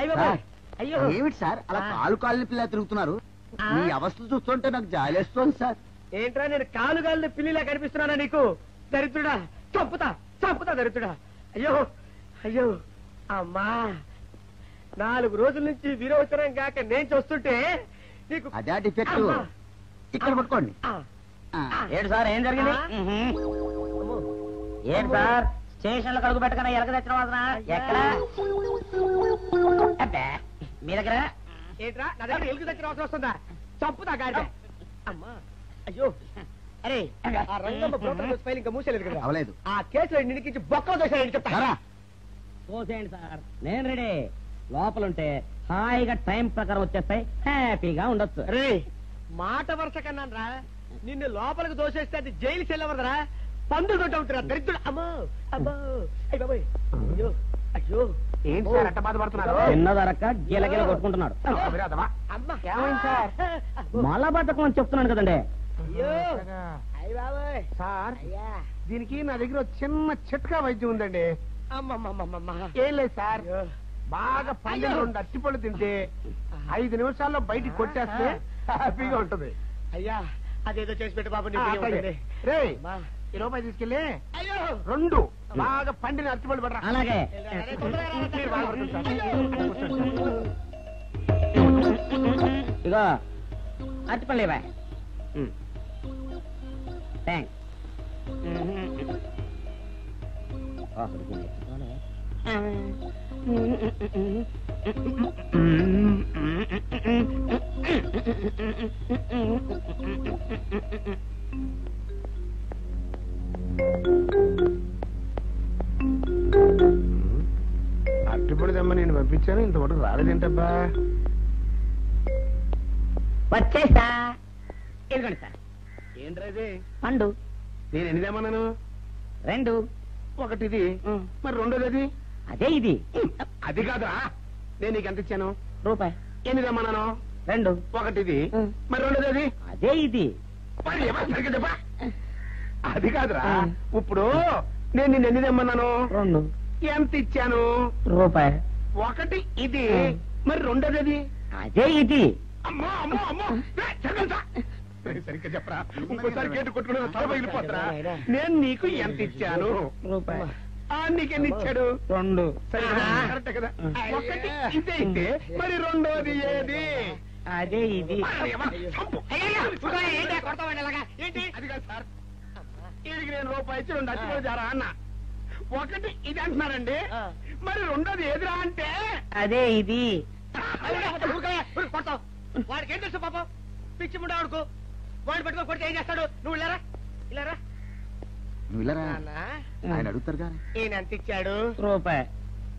అయ్యో ఏమిటి సార్ అలా కాలు కాళ్ళని పిల్ల తిరుగుతున్నారు? మీ అవస్థ చూస్తుంటే నాకు జాలేస్తోంది సార్. ఏంట్రా నేను కాలు కాళ్ళని పిల్లిలా కనిపిస్తున్నానా నీకు? దరిద్రుడా, చంపుతా చంపుతా దరిద్రుడా. అయ్యో అయ్యో అమ్మా, 4 రోజుల నుంచి విరోచనం కాక నేను చూస్తుంటే నీకు అదే డిఫెక్ట్. ఇక్కడ పట్టుకోండి. ఏంటి సార్ ఏం జరిగింది? ఏంటి సార్ స్టేషన్ లో కడుగు పెట్టకన్నా ఎలక తెచ్చిన వాసన ఎక్కడ? మీ దగ్గర ఏంట్రా నా దగ్గర ఎలుగు తెచ్చిన అవసరం వస్తుందా? చంపుతా గాడి. అమ్మా అయ్యో, అరే ఆ రంగమ్మ బ్రోకర్ ఫైల్ ఇంకా మూసేలేదు కదా? అవలేదు. ఆ కేసులో నిడికించి బొక్కలు దోశాడని చెప్తా. పోసేయండి సార్, నేను రెడీ. లోపలుంటే హాయిగా టైం ప్రకారం వచ్చేస్తాయి, హ్యాపీగా ఉండొచ్చు. రే మాట వరుస కన్నాను రా, నిన్ను లోపలికి దోసేస్తే అది జైలు చెల్లవరదరా, పందులు తోట ఉంటారా దరిద్రుడు. అమ్మో అమ్మో అయ్య బాబోయ్, అయ్యో అయ్యో. ఏంటి సార్ అట్ట బాధపడుతున్నారు? చిన్నదరక్క గీలగీల కొట్టుకుంటున్నాడు. మలబద్ధకం అని చెప్తున్నాను కదండి. సార్ దీనికి నా దగ్గర చిన్న చిట్కా వైద్యం ఉందండి. ఏం లేదు సార్, బాగా పల్లెలు 2 అట్టిపళ్ళు తింటే 5 నిమిషాల్లో బయటికి కొట్టేస్తే హ్యాపీగా ఉంటుంది. అయ్యా అదేదో చేసి పెట్టు బాబు. రే ఈ రూపాయి తీసుకెళ్ళి 2 బాగా పండిన అరటిపళ్ళు పడరా. అలాగే ఇగో అరటిపళ్ళు ఇవ్వ. థ్యాంక్స్. అరటిపళ్ళు తెమ్మ నేను పంపించాను, ఇంతవరకు రాలేదేంటబ్బా? వచ్చేసా. ఇదిగోండి సార్. ఏంట్రా పండు. నేను ఎన్ని తెమ్మన్నాను? 2. ఒకటిది, మరి రెండోది అది? అదే ఇది. అది కాదురా, నేను నీకు ఎంత ఇచ్చాను? రూపాయి. ఎన్ని తెమ్మన్నాను? 2. ఒకటిది, మరి రెండోది అది? అదే ఇది. మరి సరిగ్గా చెప్పా. అది కాదురా, ఇప్పుడు నేను నిన్ను ఎన్ని తెమ్మన్నాను? 2. ఎంత ఇచ్చాను? రూపాయి. ఒకటి ఇది, మరి రెండోది అది? అదే ఇది. అమ్మో అమ్మో అమ్మో, సరిగ్గా చెప్పరా, ఇంకోసారి గేటు కొట్టుకుని తల పగిలిపోతారా? నేను నీకు ఎంత ఇచ్చాను? రూపాయి. నీకెన్ని ఇచ్చాడు? 2. కరెక్ట్ కదా? ఒకటి ఇదే అయితే మరి రెండోది ఏది? అదే ఇది. అది కాదు సార్, ఇది నేను రూపాయి ఇచ్చి 2 అచ్చిపోయి జారా అన్న. ఒకటి ఇది అంటున్నారండి, మరి రెండోది ఏదిరా అంటే? అదే ఇది. వాడికి ఏం తెలుసు పాపం, పిచ్చి ముండా వాడుకో. వాడిని పట్టుకో కొడితే ఏం చేస్తాడు? నువ్వు ఇలారా ఇలారా. నువ్వు ఇలా ఆయన అడుగుతారు కానీ. ఈయన ఎంత ఇచ్చాడు? రూపాయి.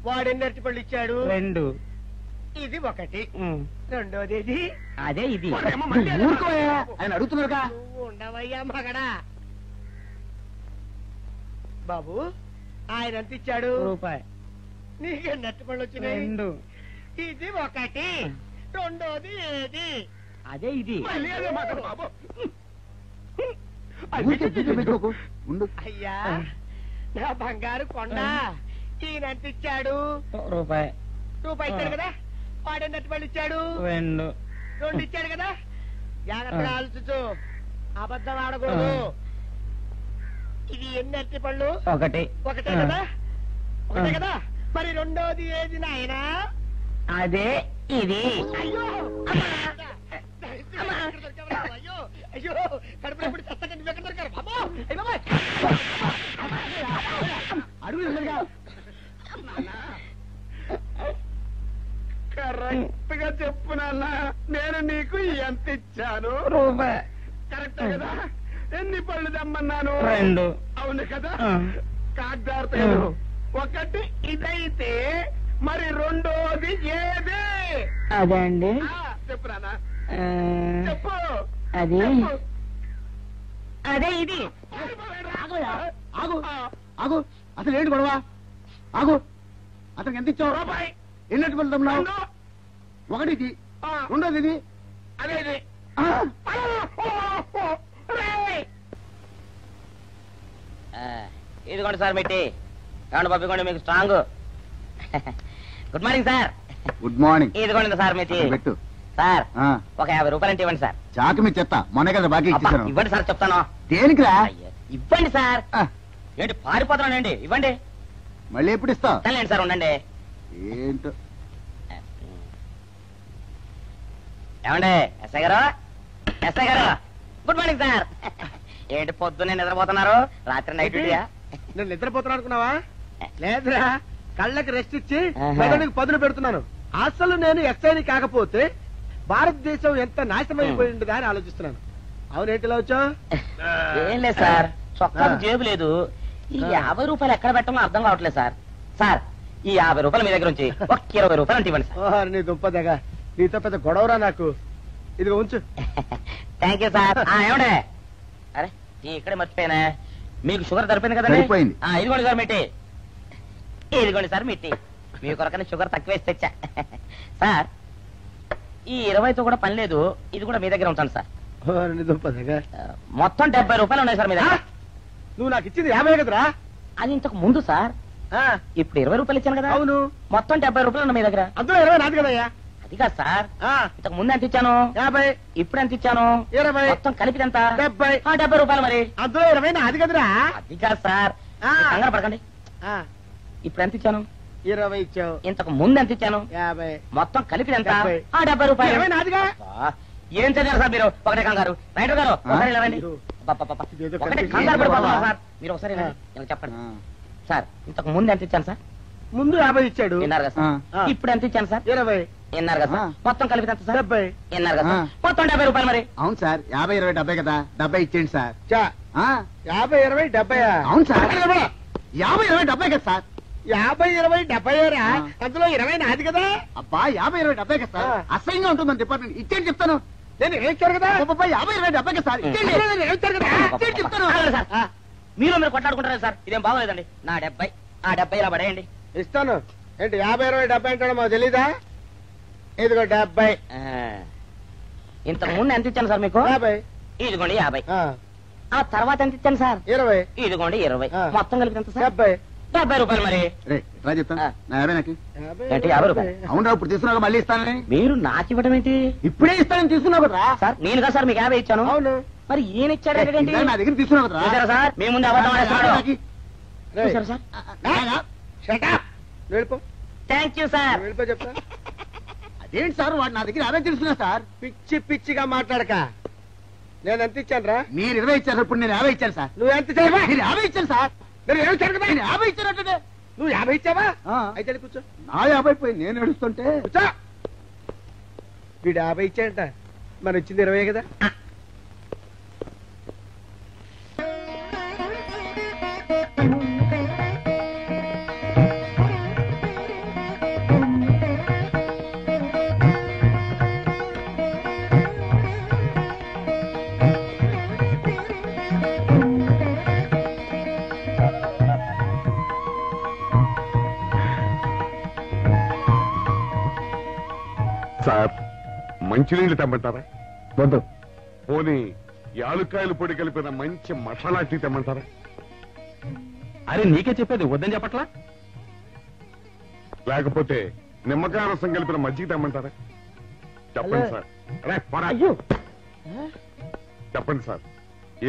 వాడు ఎన్ని అరటిపళ్ళు ఇచ్చాడు? 2. ఇది ఒకటి, రెండోది ఇది. అదే ఇది. ఆయన అడుగుతున్నారుగా. నువ్వు ఉండవయ్యా మగడా. బాబు ఆయన ఎంత ఇచ్చాడు? రూపాయి. నీకెన్ని అరటిపళ్ళు వచ్చినాయి? 2. ఇది ఒకటి, రెండోది ఏది? అదే ఇది. అయ్యా నా బంగారు కొండ, ఈయన ఎంత ఇచ్చాడు? రూపాయి. రూపాయి ఇచ్చాడు కదా. వాడెన్ని అరటిపళ్ళు ఇచ్చాడు? 2. 2 ఇచ్చాడు కదా. జాగ్రత్తగా ఆలోచించు, అబద్ధం ఆడకూడదు. ఇది ఎన్ని అరటిపళ్ళు? ఒకటే కదా. ఒకటే కదా. మరి రెండోది ఏది నాయనా? అదే ఇది. అయ్యో అయ్యో అయ్యో, కడుపులో ఇప్పుడు చస్తగా నువ్వు ఎక్కడ దొరికారు బాబు? అడుగు. కరెక్ట్ గా చెప్పు నాన్న, నేను నీకు ఎంత ఇచ్చాను? రూపాయి. కరెక్ట్ కదా. ఎన్ని పళ్ళు తెమ్మన్నాను? 2. అవును కదా. కాగ్దారు. ఒకటి ఇదైతే మరి రెండోది ఏది? అదే అండి. చెప్పు నాన్న, చెప్పు. అది అదే ఇది. ఆగు ఆగు, అసలు ఏంటి గొడవ? ఆగు. అతనికి ఎంత ఇచ్చావు? రూపాయి. ఎన్నట్టు వెళ్తున్నావు? ఒకటి ఇది, రెండోది ఇది, అదే ఇది. ఇదిగోండి సార్ మెట్టి. ఏమండి పంపించండి, మీకు strong. Good morning sir. Good morning. ఇదిగోండి సార్ మీది. పెట్టు. సార్ ఆ, ఒక 50 రూపాయలు అంటే ఇవ్వండి సార్. చాకు మీ చెత్త మొన్న కదా బాకీ అబ్బా, ఇచ్చేసాను. ఇవ్వండి సార్ చెప్తాను. దేనికిరా? అయ్యో, ఇవ్వండి సార్. ఆ, ఏంటి పారిపోతున్నానండి? ఇవ్వండి. మళ్ళీ ఎప్పుడు ఇస్తావు? తల్లండి సార్, ఉండండి. ఏంటో. ఏమండి ఎస్ఐ గారు, ఎస్ఐ గారు, గుడ్ మార్నింగ్ సార్. ఏంటి పొద్దున్నే నిద్రపోతున్నారు? రాత్రి నైట్ డ్యూటీయా? నేను నిద్రపోతున్నా అనుకున్నావా? లేదురా, కళ్ళకి రెస్ట్ ఇచ్చి ఆహా. మెదడుకి పదును పెడుతున్నాను. అసలు నేను ఎస్ఐని కాకపోతే భారతదేశం ఎంత నాశనం అయిపోయిందిగా అని ఆలోచిస్తున్నాను. అవునేంటిలా వచ్చావు? ఏం లేదు సార్, చొక్కాకు ఆ. జేబు లేదు. ఈ 50 రూపాయలు ఎక్కడ పెట్టాలో అర్థం కావట్లేదు సార్. సార్, ఈ 50 రూపాయలు మీ దగ్గర నుంచి ఒక 20 రూపాయలు అంటే ఇవ్వండి సార్. ఓహో, నీ దుంపదగా, నీతో పెద్ద గొడవరా నాకు. ఇదిగో ఉంచు. Thank you sir. ఏమండే, అరే ఇక్కడే మర్చిపోయానా, మీకు షుగర్ సరిపోయింది కదండి? సరిపోయింది. ఇదిగోండి సార్ మిట్టి. ఇదిగోండి సార్ మిట్టి. మీ కొరకనే షుగర్ తక్కువ వేసి తెచ్చా. సార్, ఈ 20తో కూడా పని లేదు, ఇది కూడా మీ దగ్గర ఉంటాను సార్. ఓహో, నీ దుంపదగా. మొత్తం 70 రూపాయలు ఉన్నాయి సార్ మీ దగ్గర. నువ్వు నాకు ఇచ్చింది 50 కదరా? అది ఇంతకు ముందు సార్, ఆ, ఇప్పుడు 20 రూపాయలు ఇచ్చాను కదా. అవును. మొత్తం 70 రూపాయలు ఉన్నాయి మీ దగ్గర. అందులో 20 నాది కదయ్యా. అది కాదు సార్, ఆ, ఇంతకు ముందు ఎంత ఇచ్చాను, 50, ఇప్పుడు ఎంత ఇచ్చాను, 20, మొత్తం కలిపి ఎంత? 70. 70 రూపాయలు మరి. అందులో 20 నాది కదరా? అది కాదు సార్, ఆ. కంగారు పడకండి. ఆ, ఇప్పుడు ఎంత ఇచ్చాను, 20 ఇచ్చావు. ఇంతకు ముందు ఎంత ఇచ్చాను, 50. మొత్తం కలిపి ఎంత? 70. 70 రూపాయలు. 20 నాదిగా? అబ్బా, ఏం చదివారు సార్ మీరు? ఒకటే కంగారు. రైటర్ గారు ఒకసారి ఇలా రండి. అబ్బబ్బబ్బ. ఇదేదో ఒకటే కనిపించింది. కంగారు పడిపోతున్నారు సార్. మీరు ఒకసారి ఇలా రండి. ఇలా చెప్పండి ఆ, సార్. ఇంతకు ముందు ఎంత ఇచ్చాను సార్? ముందు 50 ఇచ్చాడు. విన్నారు కదా సార్. ఆ. ఇప్పుడు ఎంత ఇచ్చాను సార్? 20, విన్నారు కదా సార్. ఆ. మొత్తం కలిపి ఎంత సార్? 70. విన్నారు కదా సార్. ఆ. మొత్తం 70 రూపాయలు మరి. అవును సార్, 50, 20, 70 కదా. 70 ఇచ్చేయండి సార్. చా, ఆ, 50, 20, 70. అవును సార్. 50, 20, 70 కదా సార్. 50, 20, 70 రా. ఆ. అందులో 20 నాది కదా? అబ్బా, 50, 20, 70 కదా సార్. ఆ. అసహ్యంగా ఉంటుందని డిపార్ట్మెంట్ ఇచ్చేయండి చెప్తాను. నేను ఇచ్చారు కదా? అబ్బబ్బా, 50, 20, 70 కదా సార్. ఇచ్చేయండి. నేను ఇచ్చారు కదా? ఇచ్చేయండి చెప్తాను. ఆగండి సార్. ఆ, మీరు కొట్లాడుకుంటారు సార్, ఇదేం బాగోలేదండి. నా 70, ఆ 70 ఇలా పడేయండి. ఇస్తాను. ఏంటి 50, 20, 70 అంటాడు మాకు తెలీదా? ఇదిగో 70. ఆ. ఇంతకు ముందు ఎంత ఇచ్చాను సార్ మీకు? 50. ఇదిగోండి 50. ఆ, ఆ తర్వాత ఎంత ఇచ్చాను సార్? 20. ఇదిగోండి 20. ఆ. మొత్తం కలిపి ఎంత సార్? 70. 70 రూపాయలు మరి. రే, రా చెప్తాను. ఆ. నా 50 నాకు. 50, ఏంటి, 50 రూపాయలు? అవును రా, ఇప్పుడు తీసుకున్నాక మళ్ళీ ఇస్తానని. మీరు నాకు ఇవ్వడం ఏంటి ఇప్పుడే ఇస్తానని తీసుకున్నావు కదా. సార్? నేను కదా సార్ మీకు 50 ఇచ్చాను. అవును. మరి ఈయన ఇచ్చాడు ఏంటి? ఇందాక నా దగ్గర తీసుకున్నావు కదా. చూసారా సార్, మీ ముందు అబద్ధం ఆడేస్తున్నాడు. రేయ్, చూసారా సార్? shut up. నువ్వు వెళ్ళిపో. Thank you sir. నువ్వు వెళ్ళిపో చెప్తా. అదేంటి సార్, వాడు నా దగ్గర 50 తీసుకున్నా సార్. పిచ్చి పిచ్చిగా మాట్లాడక. నేను ఎంత ఇచ్చాను రా? మీరు 20 ఇచ్చారు, ఇప్పుడు నేను 50 ఇచ్చాను సార్. నువ్వు ఎంత చేయవా? నేను 50 ఇచ్చాను సార్. నేను ఏమి ఇచ్చాను కదా? నేను 50 ఇచ్చానంటే నువ్వు 50 ఇచ్చావా? ఆ. అయితే కూర్చో. నా 50 పోయి నేను ఏడుస్తుంటే. కూర్చో. వీడు 50 ఇచ్చాడంట, మన ఇచ్చింది 20 కదా? సార్, మంచినీళ్ళు తెమ్మంటారా? వద్దు. పోనీ యాలుక్కాయలు పొడి కలిపిన మంచి మసాలా టీ తెమ్మంటారా? అరే నీకే చెప్పేది వద్దని చెప్పట్లా? లేకపోతే నిమ్మకాయ రసం కలిపిన మజ్జిగ తెమ్మంటారా? చెప్పండి సార్. అరే, పోరా. అయ్యో. చెప్పండి సార్,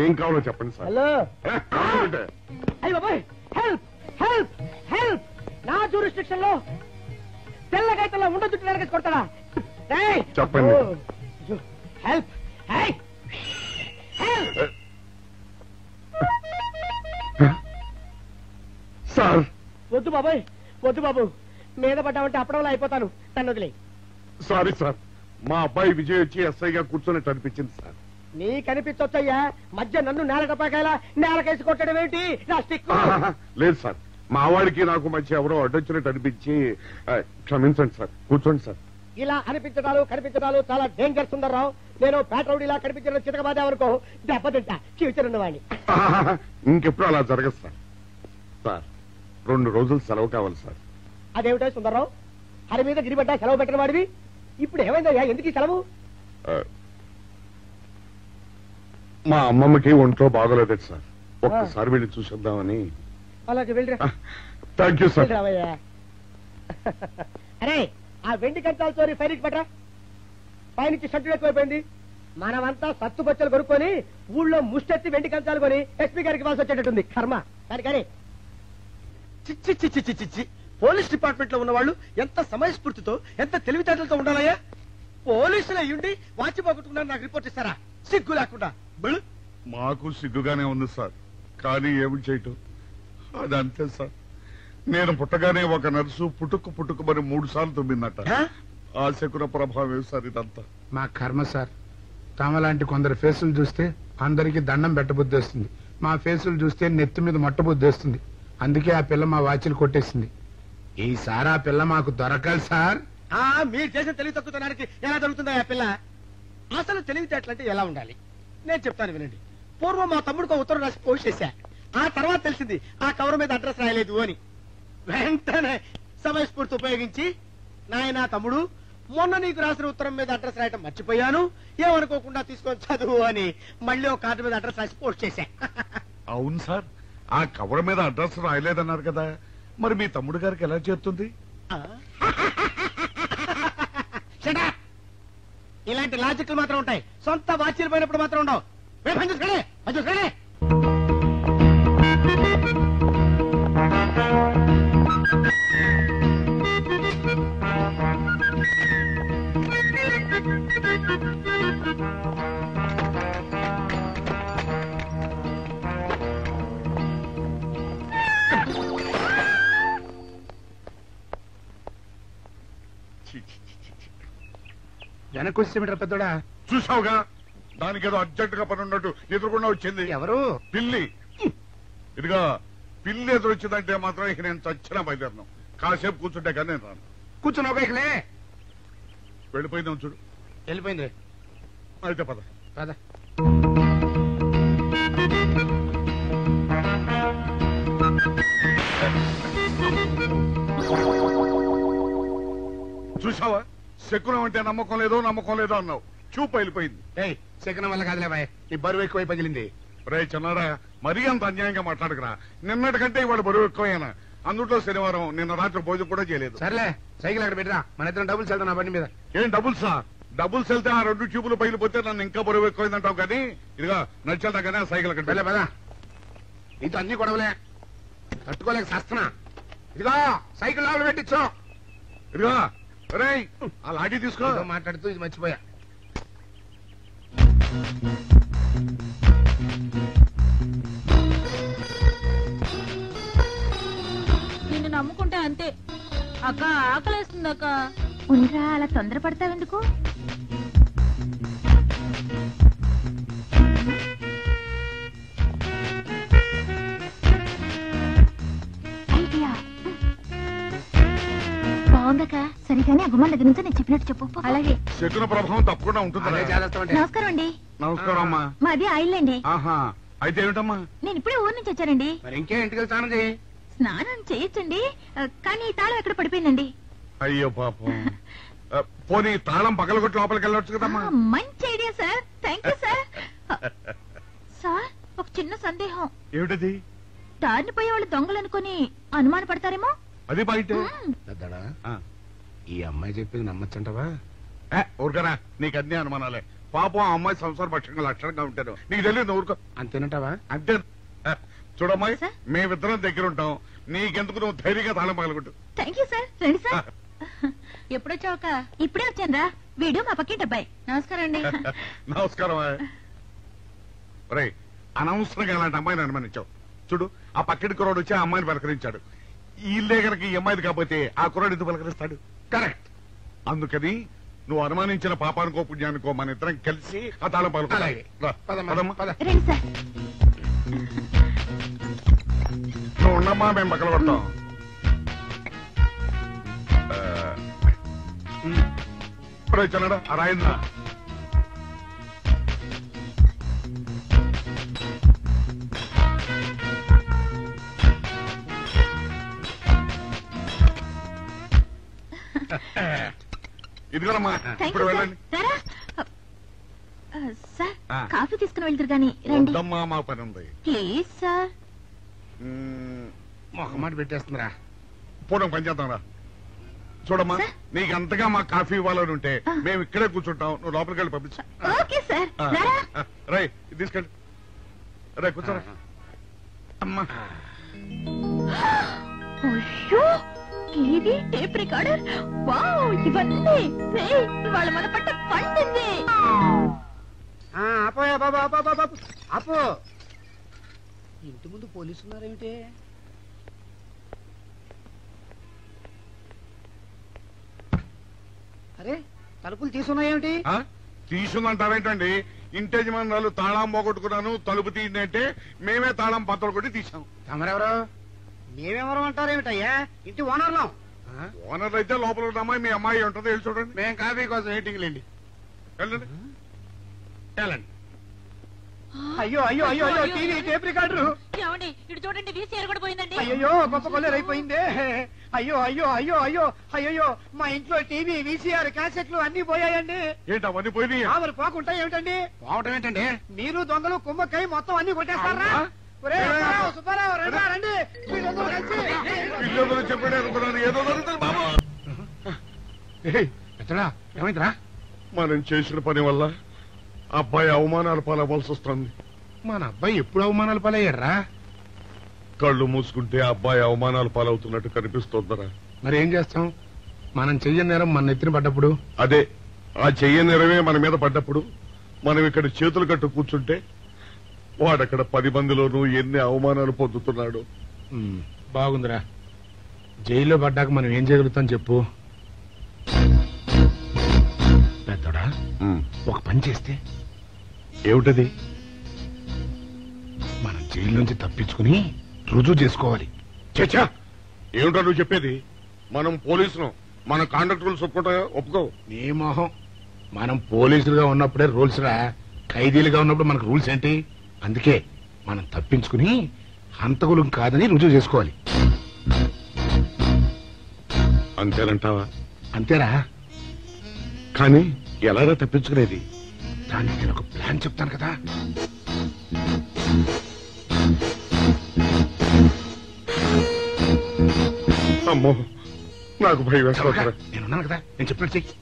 ఏం కావాలో చెప్పండి సార్. హలో. అరే, కావాలంటే. అయ్య బాబాయ్, హెల్ప్ హెల్ప్ హెల్ప్. నా జ్యూరిస్డిక్షన్ లో తెల్లగైతల్లో ఉండ చుట్టూ నరకేసి కొడతాడా? రేయ్. చెప్పండి. అయ్యో, హెల్ప్. హై. హెల్ప్. సార్, వద్దు బాబాయ్, వద్దు బాబు. మీద పడ్డామంటే అప్పడంలో అయిపోతాను. నన్ను వదిలే. సారీ సార్, మా అబ్బాయి విజయ్ వచ్చి ఎస్ఐగా కూర్చొని అనిపించింది సార్. నీ కనిపించొచ్చయ్యా, మధ్య నన్ను నేల టపాకాయలా నేలకేసి కొట్టడం ఏంటి? నా స్టిక్. లేదు సార్, మా వాడికి నాకు మధ్య ఎవరో అడ్డొచ్చినట్టు అనిపించి క్షమించండి సార్. కూర్చోండి సార్. ఇలా అనిపించడాలు కనిపించడాలు చాలా డేంజర్ సుందర్రావు. నేను పేట్రౌడీలా కనిపించడం చితకబాదామనుకో, దెబ్బతింటా ఫ్యూచర్ ఉన్నవాడిని. ఇంకెప్పుడు అలా జరగదు సార్. సార్, 2 రోజులు సెలవు కావాలి సార్. అదేమిటో సుందర్రావు, హరి మీద గిరిబడ్డా సెలవు పెట్టిన వాడివి. ఇప్పుడు ఏమైందయ్యా, ఎందుకు ఈ సెలవు? ఆ, మా అమ్మమ్మకి ఒంట్లో బాగోలేదు సార్. ఒక్కసారి వెళ్ళి చూసొద్దామని. అలాగే వెళ్ళిరా. Thank you sir. వెళ్ళిరావయ్యా. అరే, ఆ వెండి కంచాల చోరీ ఫైరికి పట్రా. పైనుంచి షట్టు ఎక్కువైపోయింది. మనమంతా సత్తుపచ్చలు కొనుక్కొని ఊళ్ళో ముష్టెత్తి వెండి కంచాలు కొని ఎస్పీ గారికి ఇవ్వాల్సి వచ్చేటట్టుంది కర్మ. కానీ చిచ్చి చిచ్చి చిచ్చి చిచ్చి పోలీస్ డిపార్ట్మెంట్ లో ఉన్న వాళ్ళు ఎంత సమయస్ఫూర్తితో ఎంత తెలివితేటలతో ఉండాలయ్యా. పోలీసులు అయ్యుండి వాచి పోగొట్టుకున్నారు నాకు రిపోర్ట్ ఇస్తారా? సిగ్గు లేకుండా. మాకు సిగ్గుగానే ఉంది సార్, కానీ ఏమి చేయటం అదంతే సార్. నేను పుట్టగానే ఒక నర్సు పుట్టుకు మరి 3 సార్లు తుమ్మిందట. ఆ శకున ప్రభావం సార్ ఇదంతా. మా కర్మ సార్. తమలాంటి కొందరు ఫేసులు చూస్తే అందరికి దండం పెట్టబుద్ధి వస్తుంది. మా ఫేసులు చూస్తే నెత్తి మీద మొట్టబుద్ధి వస్తుంది. అందుకే ఆ పిల్ల మా వాచిలు కొట్టేసింది. ఈసారి ఆ పిల్ల మాకు దొరకాలి సార్. మీరు చేసిన తెలివి తక్కువతనానికి ఎలా దొరుకుతుందా ఆ పిల్ల? అసలు తెలివితేటలంటే ఎలా ఉండాలి నేను చెప్తాను వినండి. పూర్వం మా తమ్ముడికి ఉత్తరం రాసి పోస్ట్ చేశా. ఆ తర్వాత తెలిసింది ఆ కవర్ మీద అడ్రస్ రాయలేదు అని. వెంటనే సమయస్ఫూర్తి ఉపయోగించి, నాయనా తమ్ముడు, మొన్న నీకు రాసిన ఉత్తరం మీద అడ్రస్ రాయటం మర్చిపోయాను, ఏమనుకోకుండా తీసుకొని చదువు అని మళ్ళీ ఒక కార్డు మీద అడ్రస్ రాసి పోస్ట్ చేశా. అవును సార్, ఆ కవర్ మీద అడ్రస్ రాయలేదన్నారు కదా, మరి మీ తమ్ముడు గారికి ఎలా చేరుతుంది? ఇలాంటి లాజిక్లు మాత్రం ఉంటాయి, సొంత వాచీలు పోయినప్పుడు మాత్రం ఉండవు. వెనక్కి వచ్చేమిట్రా పెద్దోడా? చూసావుగా, దానికేదో అర్జెంట్ గా పని ఉన్నట్టు ఎదురుకుండా వచ్చింది. ఎవరు? పిల్లి. ఇదిగా పిల్లి ఎదురొచ్చిందంటే మాత్రం ఇక నేను చచ్చినా బయలుదేరను. కాసేపు కూర్చుంటే కానీ నేను రాను. కూర్చున్నావు బైక్లే. వెళ్ళిపోయిందాం చూడు. వెళ్ళిపోయింది. అయితే పద పద. చూసావా, శకునం అంటే నమ్మకం లేదో అన్నావు. చూపు వెళ్ళిపోయింది. ఏయ్, శకునం వల్ల కాదులే బాయ్, నీ బరువు ఎక్కువై పగిలింది. రే చిన్నారా, మరీ అంత అన్యాయంగా మాట్లాడకురా. నిన్నటికంటే ఇవాళ బరువు ఎక్కువైనా. అందులో శనివారం నిన్న రాత్రి భోజనం కూడా చేయలేదు. సర్లే, సైకిల్ అక్కడ పెట్టరా, మన ఇద్దరం డబ్బులు వెళ్తాం నా బండి మీద. ఏం డబుల్సా? డబుల్స్ వెళ్తే ఆ 2 ట్యూబులు పగిలిపోతే నన్ను ఇంకా బరువు ఎక్కువైందంటావు. కానీ ఇదిగా నడిచేదా కానీ ఆ సైకిల్ అక్కడ వెళ్ళే పదా. నీతో అన్ని గొడవలే, తట్టుకోలేక సస్తున్నా. ఇదిగో సైకిల్ లోపల పెట్టించు. ఇదిగా రే, ఆ లాఠీ తీసుకో. మాట్లాడుతూ ఇది మర్చిపోయా. నిన్ను నమ్ముకుంటే అంతే అక్క. ఆకలేస్తుంది అక్క. ఉండరా, అలా తొందరపడతావెందుకు? ఐడియా బాగుందక్క. సరిగానే అమ్మమ్మ దగ్గర నుంచి నేను చెప్పినట్టు చెప్పు. అలాగే. శకున ప్రభావం తప్పకుండా ఉంటుంది. నమస్కారం అండి. నమస్కారం అమ్మా. మాది ఆయిల్ అండి. ఆహా, అయితే ఏమిటమ్మా? నేను ఇప్పుడే ఊరు నుంచి వచ్చానండి. మరి ఇంకే ఇంటికి స్నానం చేయి. స్నానం చేయొచ్చండి, కానీ తాళం ఎక్కడ పడిపోయిందండి. అయ్యో పాపం. పోనీ తాళం పగలగొట్టి లోపలికి వెళ్ళొచ్చు కదమ్మా. మంచి idea sir, thank you sir. Sir, ఒక చిన్న సందేహం. ఏమిటది? దారిని పోయే వాళ్ళు దొంగలు అనుకుని అనుమాన పడతారేమో. అది బయట. పెద్దడా, ఈ అమ్మాయి చెప్పింది నమ్మచ్చంటవా? ఊరుకరా, నీకు అన్ని అనుమానాలే. పాపం ఆ అమ్మాయి సంసార పక్షంగా లక్షణంగా ఉంటాను. నీకు తెలియదు. ఊరుకో. అంతేనంటావా? అంతే. చూడమ్మాయి, మేమిద్దరం దగ్గర ఉంటాం. నీకెందుకు, నువ్వు ధైర్యంగా తాళం పగలగొట్టు. Thank you sir. రండి సార్. ఎప్పుడొచ్చావుక? ఇప్పుడే వచ్చాను రా. వీడు మా పక్కింటి అబ్బాయి. నమస్కారం అండి. నమస్కారం. రే, అనవసరంగా అలాంటి అమ్మాయిని అనుమానించావు. చూడు, ఆ పక్కింటి కుర్రాడు వచ్చి ఆ అమ్మాయిని పలకరించాడు. ఈ ఇల్లే కనుక ఈ అమ్మాయిది కాకపోతే ఆ కుర్రాడు ఎందుకు పలకరిస్తాడు? కరెక్ట్. అందుకని నువ్వు అనుమానించిన పాపానికో పుణ్యానికో మన ఇద్దరం కలిసి ఆ తాళం పలుకోవాలి. రండి సార్. నువ్వు ఉండమ్మా, మేము పక్కన కొడతాం. ఇప్పుడు చిన్నడా ఆ రాయిందా? ఇదిగోనమ్మా, ఇప్పుడు వెళ్ళండి. సార్, కాఫీ తీసుకుని వెళ్తారు కానీ రండి. వద్దమ్మా, మా పని ఉంది. Please sir. మొహమాట పెట్టేస్తుందిరా. పూడం పని చేద్దాం రా. చూడమ్మా నీకు అంతగా మా కాఫీ ఇవ్వాలని ఉంటే మేము ఇక్కడే కూర్చుంటాం, నువ్వు లోపలికి వెళ్ళి పంపించు. Okay sir. రై తీసుకెళ్ళి రే కూర్చోరా అమ్మా. అయ్యో టీవీ టేప్ రికార్డర్, వావ్ ఇవన్నీ ఇవాళ మన పట్ట పండింది. అపోయా బాబా అపో, ఇంటి ముందు పోలీసు ఉన్నారేమిటి? అరే తలుపులు తీసున్నాయేమిటి? తీసుందంటారేంటండి? ఇంటి యజమానురాలు తాళం పోగొట్టుకున్నాను తలుపు తీయండి అంటే మేమే తాళం పత్రాలు కొట్టి తీసాం. తమరెవరు? మేమెవరు అంటారేమిటయ్యా? ఇంటి ఓనర్లం. ఓనర్ అయితే లోపల ఉన్న అమ్మాయి మీ అమ్మాయి ఉంటుంది, వెళ్ళి చూడండి. మేము కాఫీ కోసం మీటింగ్ లేండి. వెళ్ళండి వెళ్ళండి. అయ్యో అయ్యో అయ్యో అయ్యో టీవీ టేప్ రికార్డరు. ఏమండి ఇటు చూడండి, వీసీఆర్ కూడా పోయిందండి. అయ్యో గొప్ప కొల్లేరు అయిపోయిందే. అయ్యో అయ్యో అయ్యో అయ్యో అయ్యో మా ఇంట్లో టీవీ VCR క్యాసెట్లు అన్ని పోయాయండి. ఏంటి అవన్నీ పోయినాయి? మరి పోకుంటా ఏమిటండి? పోవటం ఏంటండి? మీరు దొంగలు కుమ్మక్కై మొత్తం అన్ని కొట్టేస్తారా? సుబ్బారావు రండి, మీరందరూ కలిసి పిల్లలు చెప్పాడు అనుకున్నాను, ఏదో జరుగుతుంది బాబు. ఎత్తడా ఏమైందిరా? మనం చేసిన పని వల్ల అబ్బాయి అవమానాలు పాలవలసి వస్తుంది. మన అబ్బాయి ఎప్పుడు అవమానాలు పాలయ్యారా? కళ్ళు మూసుకుంటే అబ్బాయి అవమానాలు పాలవుతున్నట్టు కనిపిస్తోందరా. మరి ఏం చేస్తాం? మనం చెయ్యని నేరం మన నెత్తిన పడ్డప్పుడు, అదే ఆ చెయ్యని నెరవే మన మీద పడ్డప్పుడు మనం ఇక్కడ చేతులు కట్టు కూర్చుంటే వాడక్కడ 10 మందిలోనూ ఎన్ని అవమానాలు పొందుతున్నాడు. బాగుందిరా. జైల్లో పడ్డాక మనం ఏం చేయగలుగుతాం చెప్పు? పెద్దోడా ఒక పని చేస్తే ఏమిటది? మనం జైలు నుంచి తప్పించుకుని రుజువు చేసుకోవాలి. చచ్చా ఏమిటో నువ్వు చెప్పేది? మనం పోలీసులు, మన కాంట్రాక్ట్ రూల్స్ ఒప్పుకో. నీ మొహం, మనం పోలీసులుగా ఉన్నప్పుడే రూల్స్ రా. ఖైదీలుగా ఉన్నప్పుడు మనకు రూల్స్ ఏంటి? అందుకే మనం తప్పించుకుని హంతకులం కాదని రుజువు చేసుకోవాలి. అంతేనంటావా? అంతేరా. కానీ ఎలాగా తప్పించుకునేది? దానికి నేను ఒక ప్లాన్ చెప్తాను కదా. అమ్మో నాకు భయం వేస్తా. నేనున్నాను కదా, నేను చెప్పినట్టు చెయ్యి.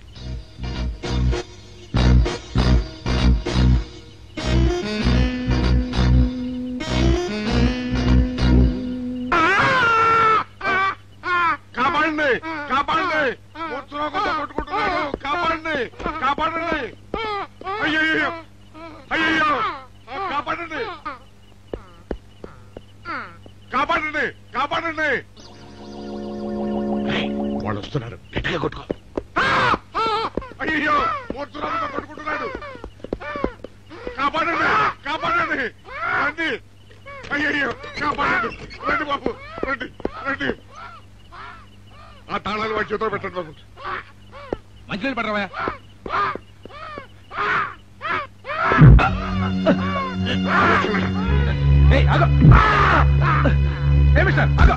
కాపాడండి కాపాడండి, కొట్టుకుంటున్నాడు, కాపాడండి కాపాడండి, అయ్యయ్యో అయ్యయ్యో కాపాడండి కాపాడండి కాపాడండి. వాళ్ళు వస్తున్నారు, గట్టిగా కొట్టుకో. అయ్యో మూర్తురాలతో కొట్టుకుంటున్నాడు, కాపాడండి కాపాడండి రండి. అయ్యయ్యో కాపాడండి, రండి బాబు రండి రండి. ఆ తాళాలు వాడి చేతిలో పెట్టండి బాబు. మంచినీళ్ళు పడరావా? ఏమి సార్ ఆగో.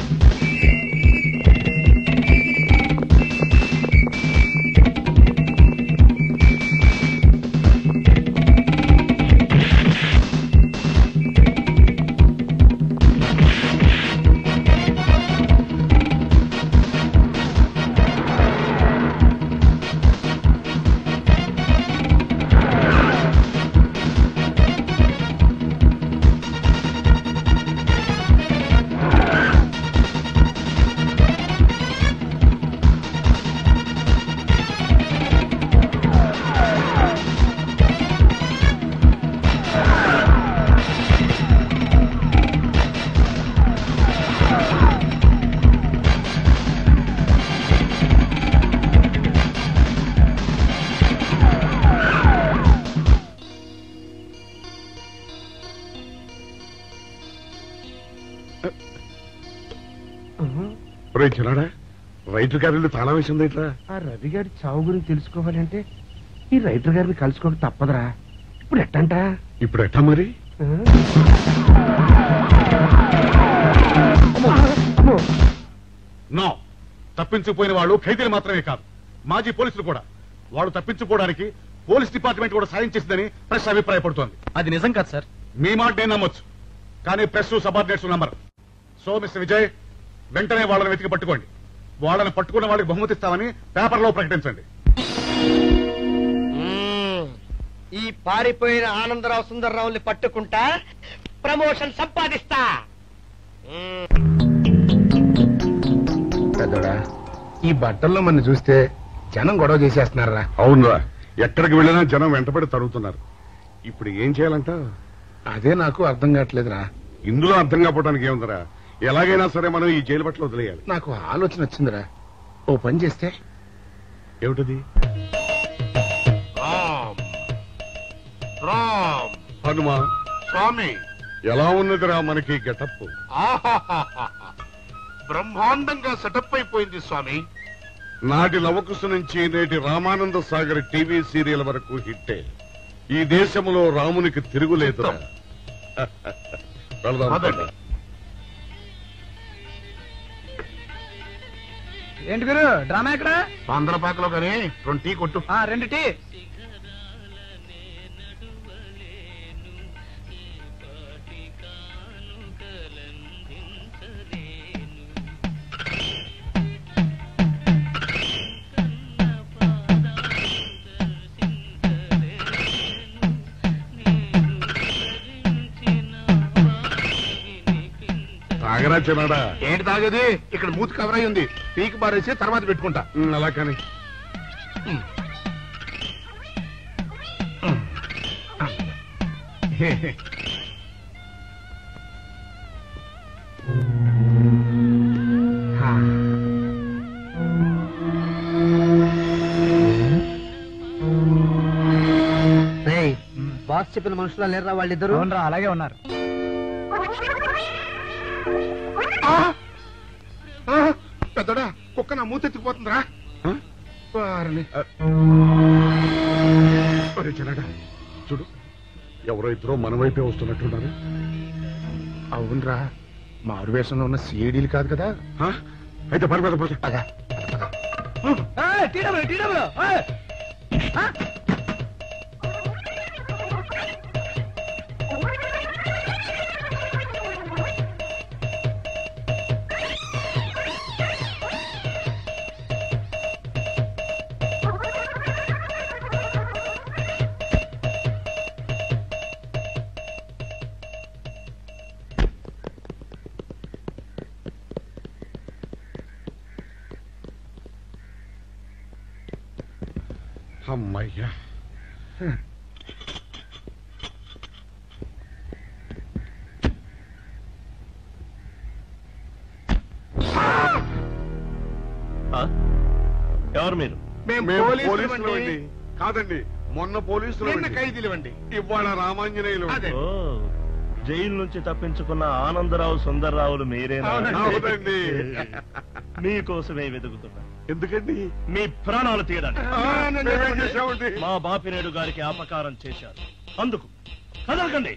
చిన్నాడా రైటర్ గారిని తాళం వేసింది. ఆ రవి గారి చావు గురించి తెలుసుకోవాలంటే ఈ రైటర్ గారిని కలుసుకోక తప్పదురా. ఇప్పుడు ఎట్టంట? ఇప్పుడు ఎట్టా మరి? నో, తప్పించుకుపోయిన వాళ్ళు ఖైదీలు మాత్రమే కాదు, మాజీ పోలీసులు కూడా. వాళ్ళు తప్పించుకోవడానికి పోలీస్ డిపార్ట్మెంట్ కూడా సాయం చేసిందని ప్రెస్ అభిప్రాయపడుతోంది. అది నిజం కాదు సార్. మీ మాట నేను నమ్మొచ్చు, కానీ press subordinates number. So mister Vijay, వెంటనే వాళ్ళని వెతికి పట్టుకోండి. వాళ్ళని పట్టుకున్న వాళ్ళకి బహుమతి ఇస్తామని పేపర్లో ప్రకటించండి. ఈ పారిపోయిన ఆనందరావు సుందర్రావుని పట్టుకుంటా ప్రమోషన్ సంపాదిస్తా. పెద్దోడా, ఈ బట్టల్లో మన చూస్తే జనం గొడవ చేసేస్తున్నారా? అవునురా, ఎక్కడికి వెళ్ళినా జనం వెంటబడి తరుగుతున్నారు. ఇప్పుడు ఏం చేయాలంట? అదే నాకు అర్థం కావట్లేదురా. ఇందులో అర్థం కాకపోవడానికి ఏముందిరా? ఎలాగైనా సరే మనం ఈ జైలు బట్టలు వదిలేయాలి. నాకు ఆలోచన వచ్చిందిరా. ఓ పని చేస్తే. ఏమిటది? రామ్ హనుమా స్వామి, ఎలా ఉన్నదిరా మనకి గెటప్? బ్రహ్మాండంగా సెటప్ అయిపోయింది స్వామి. నాటి లవకుశ నుంచి నేటి రామానంద సాగర్ టీవీ సీరియల్ వరకు హిట్టే. ఈ దేశంలో రామునికి తిరుగులేదురా. వెళదాం పద. ఏంటి గురు డ్రామా ఎక్కడ? ఆంధ్రపాకలో కానీ 2 టీ కొట్టు. 2 టీ. తాగరా చిన్నాడా? ఏంటి తాగేది? ఇక్కడ మూతి కవర్ అయి ఉంది. పీకి బారేసి తర్వాత పెట్టుకుంటా. అలా కానీ బాస్ చెప్పిన మనుషులా లేరా వాళ్ళిద్దరు? అలాగే ఉన్నారు. పెద్దోడా, కుక్క నా మూతి ఎత్తుకుపోతుందిరా. చిన్నాడా చూడు, ఎవరో ఇద్దరు మన వైపే వస్తున్నట్టున్నారు. అవునరా, మారు వేషంలో ఉన్న సీడీలు కాదు కదా. అయితే పర్వాలేదు. అమ్మయ్యా, ఎవరు మీరు? పోలీసులు అండి. కాదండి, మొన్న పోలీసులు ఖైదీలు అండి. ఇవాళ రామాంజనేయులు. జైలు నుంచి తప్పించుకున్న ఆనందరావు సుందర్రావులు మీరేనా? అవునండి. మీకోసమే వెతుకుతున్నా. ఎందుకండి? మీ ప్రాణాలు తీయడానికి. మా బాపినేడు గారికి అపకారం చేశారు, అందుకు కదలకండి.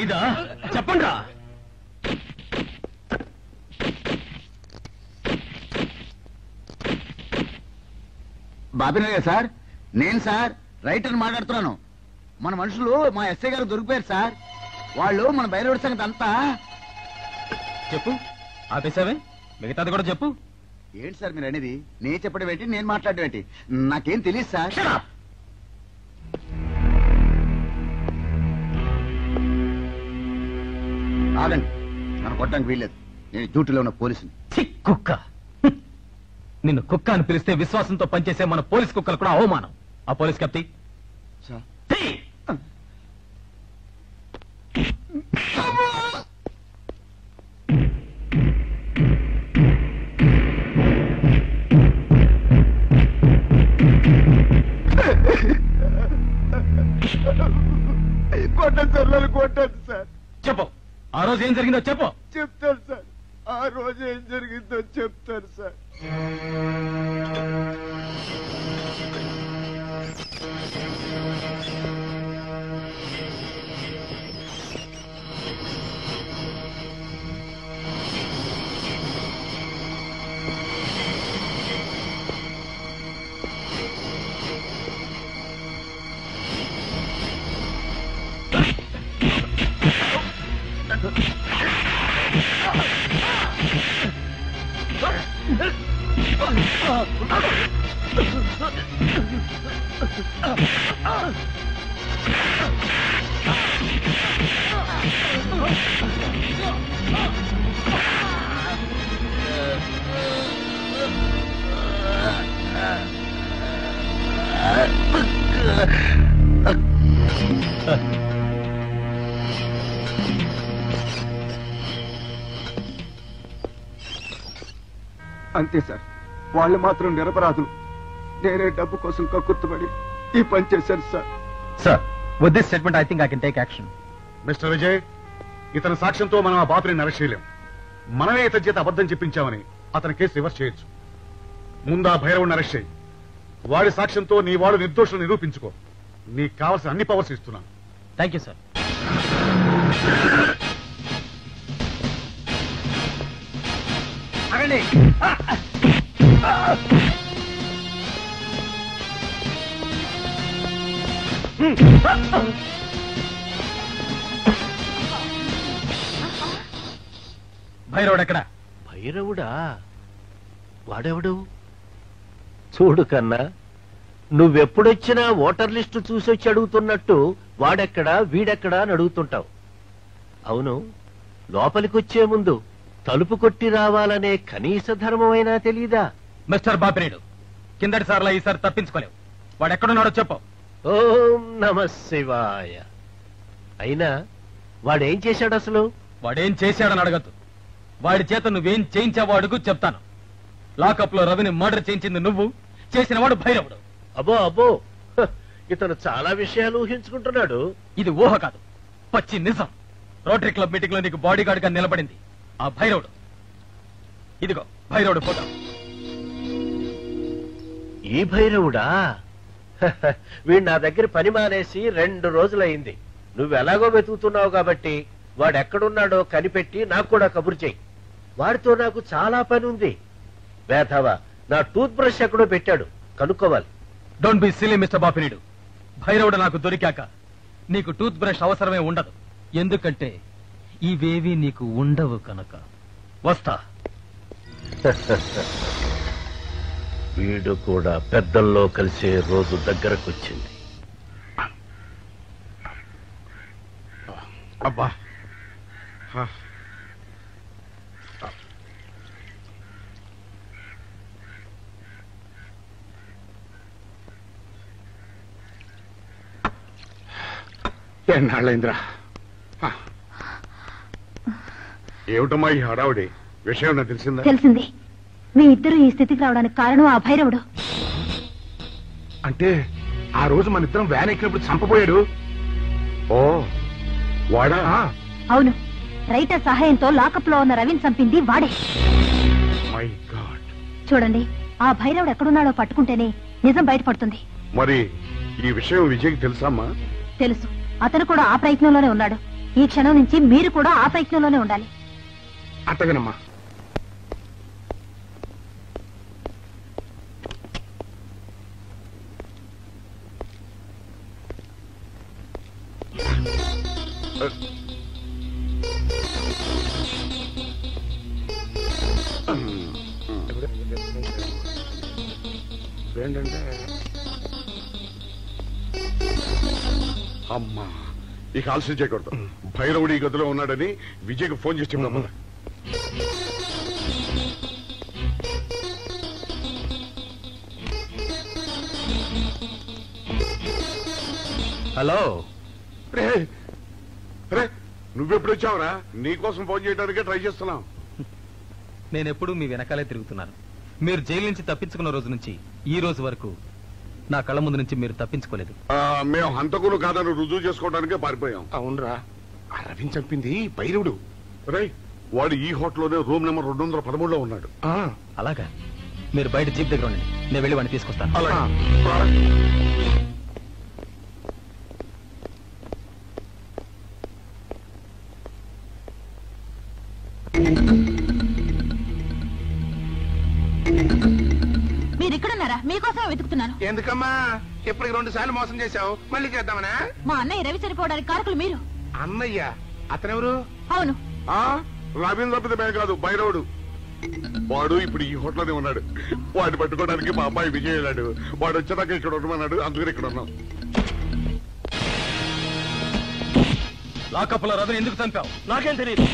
ఇదా చెప్పండి. బాబినయ్య సార్, నేను సార్ రైటర్ మాట్లాడుతున్నాను. మన మనుషులు మా ఎస్ఐ గారు దొరికిపోయారు సార్. వాళ్ళు మన బయలుదేరి సంగతి అంతా చెప్పు. ఆపేసావే, మిగతాది కూడా చెప్పు. ఏంటి సార్ మీరు అనేది? నేను చెప్పడం ఏంటి, నేను మాట్లాడడం ఏంటి? నాకేం తెలియదు సార్. ఆగండి, నన్ను కొట్టడానికి వీల్లేదు. నేను డ్యూటీలో ఉన్న పోలీసుని. కుక్క, నిన్ను కుక్క అని పిలిస్తే విశ్వాసంతో పనిచేసే మన పోలీస్ కుక్కలు కూడా అవమానం. ఆ పోలీస్ కప్తి సార్ కొట్టండి సార్, నన్ను కొట్టండి సార్. చెప్పు, ఆ రోజు ఏం జరిగిందో చెప్పు. చెప్తాను సార్, ఆ రోజు ఏం జరిగిందో చెప్తాను సార్. అంతే సార్, వాళ్ళు మాత్రం నిరపరాధులు. నేనే డబ్బు కోసం కక్కుర్తుపడి ఈ పని చేశాను sir. Sir, with this statement I think I can take action. Mister Vijay, ఇతని సాక్ష్యంతో మనం ఆ బాపుని అరెస్ట్ చేయలేం. మనమే ఇతని చేత అబద్ధం చెప్పించామని అతని కేసు రివర్స్ చేయొచ్చు. ముందు ఆ భైరవుని అరెస్ట్ చేయి. వాడి సాక్ష్యంతో నీ వాడు నిర్దోషులు నిరూపించుకో. నీకు కావాల్సిన అన్ని పవర్స్ ఇస్తున్నాను. Thank you sir. అగండి. భైరవుడు ఎక్కడ? భైరవుడా? వాడెవడు? చూడు కన్నా, నువ్వెప్పుడొచ్చినా ఓటర్ లిస్టు చూసొచ్చి అడుగుతున్నట్టు వాడెక్కడా వీడెక్కడా అని అడుగుతుంటావు. అవును, లోపలికొచ్చే ముందు తలుపు కొట్టి రావాలనే కనీస ధర్మమైనా తెలీదా? మిస్టర్ బాపినేడు, కిందటి సార్లా ఈసారి తప్పించుకోలేవు. వాడు ఎక్కడున్నాడో చెప్పు. ఓం నమ శివాయ. అయినా వాడేం చేశాడు అసలు? వాడేం చేశాడని అడగద్దు. వాడి చేత నువ్వేం చేయించావో అడుగు, చెప్తాను. లాకప్ లో రవిని మర్డర్ చేయించింది నువ్వు, చేసిన వాడు భైరవుడు. అబ్బో అబ్బో, ఇతను చాలా విషయాలు ఊహించుకుంటున్నాడు. ఇది ఊహ కాదు, పచ్చి నిజం. రోటరీ క్లబ్ మీటింగ్ లో నీకు బాడీ గార్డ్ గా నిలబడింది ఆ భైరవుడు. ఇదిగో భైరవుడు ఫోటో. ఈ భైరవుడా? వీడు నా దగ్గర పని మానేసి 2 రోజులైంది. నువ్వెలాగో వెతుకుతున్నావు కాబట్టి వాడెక్కడున్నాడో కనిపెట్టి నాకు కూడా కబురు చెయ్యి. వాడితో నాకు చాలా పని ఉంది. వేధవా, నా టూత్ బ్రష్ ఎక్కడో పెట్టాడు, కనుక్కోవాలి. Don't be silly mister Bapineedu. భైరవుడు నాకు దొరికాక నీకు టూత్ బ్రష్ అవసరమే ఉండదు. ఎందుకంటే ఇవేవి నీకు ఉండవు కనుక. వస్తా. వీడు కూడా పెద్దల్లో కలిసే రోజు దగ్గరకొచ్చింది. అబ్బా, ఎన్నాళ్ళైందిరా. ఏమిటమ్మా ఈ హడావుడి? విషయం నాకు తెలిసిందా? తెలిసింది. మీ ఇద్దరు ఈ స్థితికి రావడానికి కారణం ఆ భైరవుడు. అంటే ఆ రోజు మన ఇద్దరం వ్యాన్ ఎక్కినప్పుడు చంపబోయాడు. ఓ వాడా? అవును, రైటర్ సహాయంతో లాకప్ లో ఉన్న రవిని చంపింది వాడే. My God. చూడండి, ఆ భైరవుడు ఎక్కడున్నాడో పట్టుకుంటేనే నిజం బయటపడుతుంది. మరి ఈ విషయం విజయ్కి తెలుసమ్మా? తెలుసు, అతను కూడా ఆ ప్రయత్నంలోనే ఉన్నాడు. ఈ క్షణం నుంచి మీరు కూడా ఆ ప్రయత్నంలోనే ఉండాలి. అట్టగనమ్మా. ఏంటంటే అమ్మా ఇక ఆలస్యం చేయకూడదు. భైరవుడు ఈ గదిలో ఉన్నాడని విజయ్కి ఫోన్ చేసి చెప్తాం. హలో. రే నువ్వెప్పుడు వచ్చావురా? నీకోసం ఫోన్ చేయడానికే ట్రై చేస్తున్నాం. నేనెప్పుడు మీ వెనకాలే తిరుగుతున్నాను. మీరు జైలు నుంచి తప్పించుకున్న రోజు నుంచి ఈ రోజు వరకు నా కళ్ళ ముందు నుంచి మీరు తప్పించుకోలేదు. మేము హంతకులు కాదని రుజువు చేసుకోవడానికే పారిపోయాం. అవునరా, ఆ రవిని చంపింది భైరవుడు. రే వాడు ఈ హోటల్లోనే రూమ్ నెంబర్ 213లో ఉన్నాడు. అలాగా? మీరు బయట జీప్ దగ్గర ఉండండి, నేను వెళ్ళి వాడిని తీసుకొస్తాను. మీరు ఇక్కడున్నారా? మీకోసం వెతుకుతున్నాను. ఎందుకమ్మా ఇప్పటికి 2 సార్లు మోసం చేశావు, మళ్ళీ చేద్దామనా? మా అన్నయ్య రవి చనిపోవడానికి కారకులు మీరు. అన్నయ్య? అతనెవరు? అవును, రవీంద్ర తప్పితే కాదు, భైరవుడు. వాడు ఇప్పుడు ఈ హోటల్లోనే ఉన్నాడు. వాడిని పట్టుకోవడానికి మా అమ్మాయి విజయ్ వెళ్ళాడు. వాడు వచ్చేదాకా ఇక్కడ ఉండమన్నాడు, అందుకని ఇక్కడ ఉన్నాం. లాకప్లో రవిని ఎందుకు చంపావు? నాకేం తెలియదు.